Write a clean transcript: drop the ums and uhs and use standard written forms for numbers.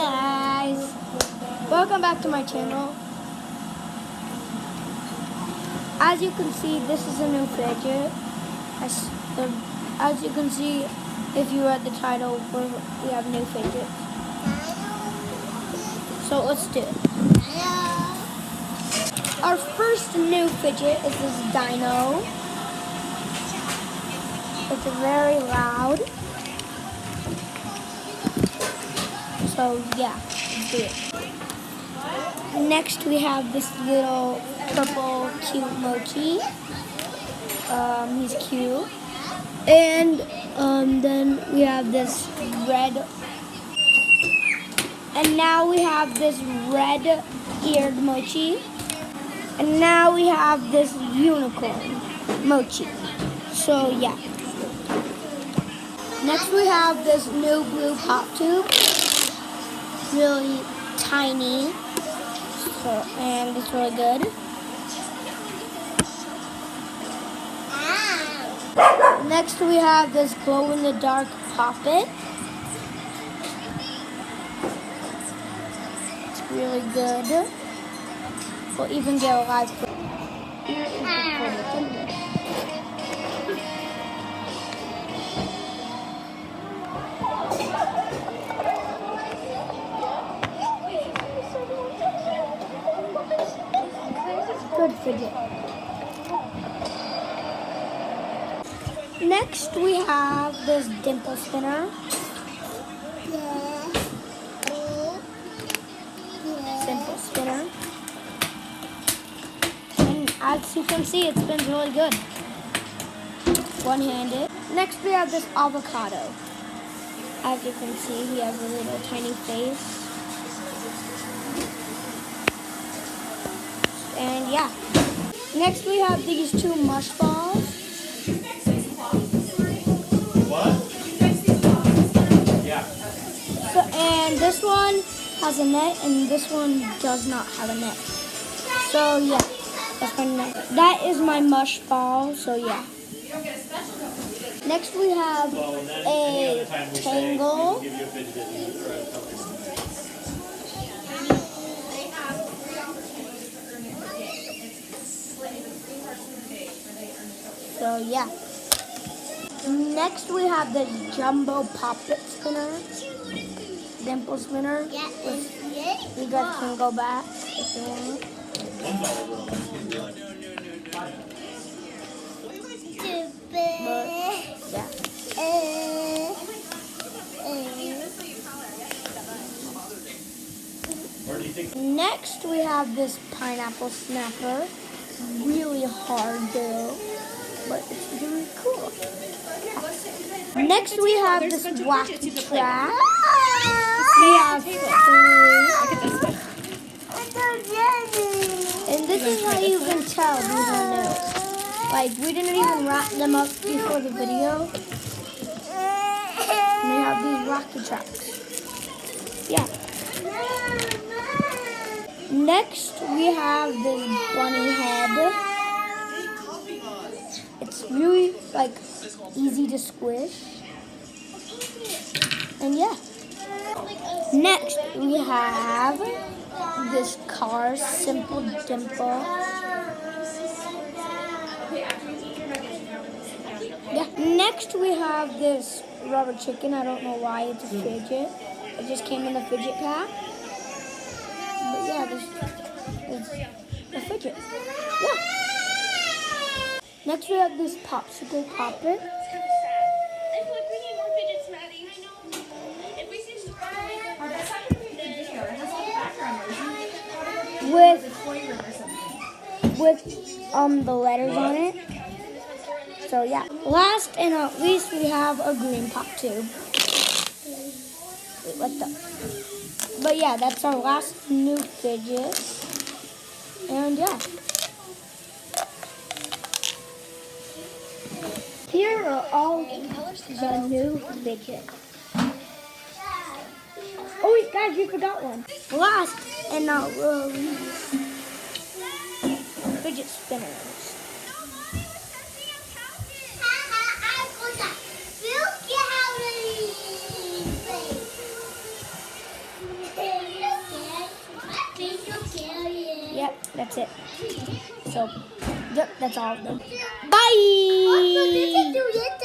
guys, welcome back to my channel. As you can see, this is a new fidget. As you can see, if you read the title, we have new fidgets. So let's do it. Our first new fidget is this dino. It's very loud. So yeah, let's do it. Next we have this little purple cute mochi. He's cute. And then we have this red. And now we have this red-eared mochi. And now we have this unicorn mochi. So yeah. Next we have this new blue pop tube. Really tiny. And it's really good. Next we have this glow-in-the-dark poppet. It's really good. We'll even get a live clip. Here is the fidget. Good fidget. Next we have this dimple spinner. Simple spinner. And as you can see, it spins really good. One-handed. Next we have this avocado. As you can see, he has a little tiny face. And yeah. Next we have these two mush balls. What? Yeah. So, and this one has a net, and this one does not have a net. So yeah, that's my net. That is my mush ball. So yeah. Next we have a tangle. So yeah. Next we have the jumbo poppet spinner, dimple spinner. You guys can go back if you want. But yeah. Next we have this pineapple snapper. Really hard though, but it's really cool. Next we have this wacky track. We have three. And this is how you can tell these are new. Like, we didn't even wrap them up before the video. And they have these rocky tracks. Yeah. Next we have this bunny head. It's really like easy to squish. And yeah. Next we have this car simple dimple. Yeah. Next we have this rubber chicken. I don't know why it's a fidget. It just came in the fidget pack. But yeah, this is a fidget. Yeah. Next we have this popsicle poppet. With the letters on it. So yeah. Last and not least, we have a green pop tube. Wait, what the? But yeah, that's our last new fidget. And yeah. Here are all the new fidgets. Oh wait, guys, we forgot one. Last and not least, fidget spinners. Yep, that's it. So, yep, that's all of them. Bye!